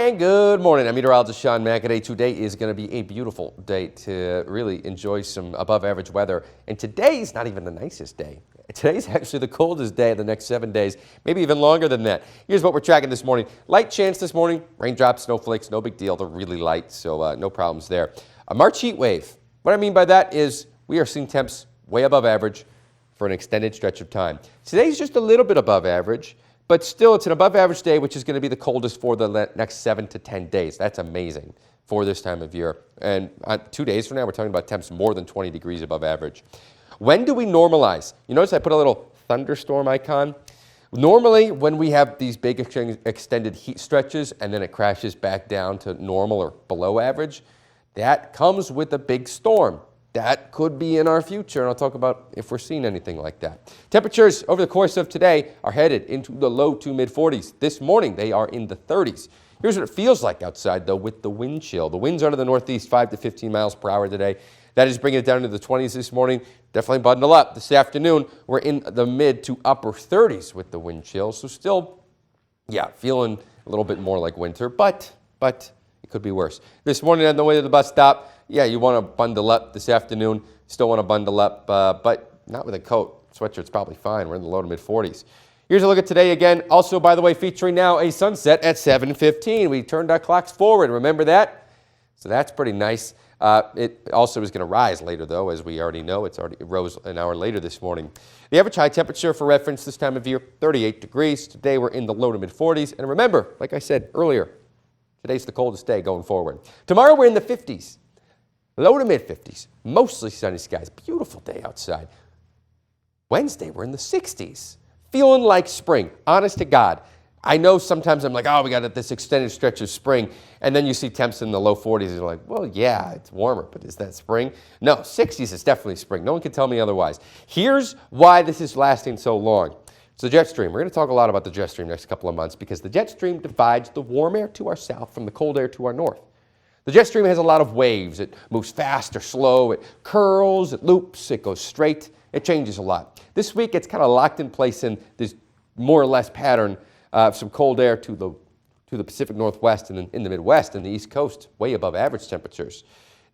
And good morning. I'm meteorologist Sean McAday. Today is going to be a beautiful day to really enjoy some above average weather. And today's not even the nicest day. Today's actually the coldest day of the next 7 days, maybe even longer than that. Here's what we're tracking this morning. Light chance this morning, raindrops, snowflakes, no big deal. They're really light, so no problems there. A March heat wave. What I mean by that is we are seeing temps way above average for an extended stretch of time. Today's just a little bit above average. But still, it's an above-average day, which is going to be the coldest for the next 7 to 10 days. That's amazing for this time of year. And 2 days from now, we're talking about temps more than 20 degrees above average. When do we normalize? You notice I put a little thunderstorm icon? Normally, when we have these big extended heat stretches and then it crashes back down to normal or below average, that comes with a big storm. That could be in our future, and I'll talk about if we're seeing anything like that. Temperatures over the course of today are headed into the low to mid 40s. This morning, they are in the 30s. Here's what it feels like outside, though, with the wind chill. The winds are to the northeast, 5 to 15 miles per hour today. That is bringing it down into the 20s this morning. Definitely bundle up. This afternoon, we're in the mid to upper 30s with the wind chill. So still, feeling a little bit more like winter, but it could be worse. This morning on the way to the bus stop, you want to bundle up this afternoon. Still want to bundle up, but not with a coat. Sweatshirt's probably fine. We're in the low to mid 40s. Here's a look at today again. Also, by the way, featuring now a sunset at 7:15. We turned our clocks forward. Remember that? So that's pretty nice. It also is going to rise later, though, as we already know. It rose an hour later this morning. The average high temperature for reference this time of year, 38 degrees. Today we're in the low to mid 40s. And remember, like I said earlier, today's the coldest day going forward. Tomorrow we're in the 50s. Low to mid 50s, mostly sunny skies. Beautiful day outside. Wednesday, we're in the 60s. Feeling like spring, honest to God. I know sometimes I'm like, we got this extended stretch of spring. And then you see temps in the low 40s. And you're like, well, yeah, it's warmer, but is that spring? No, 60s is definitely spring. No one can tell me otherwise. Here's why this is lasting so long. It's the jet stream. We're going to talk a lot about the jet stream next couple of months because the jet stream divides the warm air to our south from the cold air to our north. The jet stream has a lot of waves. It moves fast or slow. It curls, it loops, it goes straight. It changes a lot. This week, it's kind of locked in place in this more or less pattern of some cold air to the Pacific Northwest and in the Midwest and the East Coast, way above average temperatures.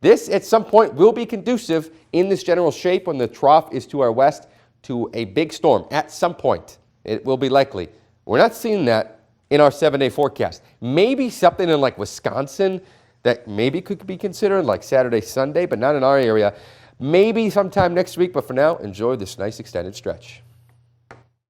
This, at some point, will be conducive in this general shape when the trough is to our west to a big storm. At some point, it will be likely. We're not seeing that in our 7-day forecast. Maybe something in like Wisconsin that maybe could be considered like Saturday, Sunday, but not in our area. Maybe sometime next week, but for now, enjoy this nice extended stretch.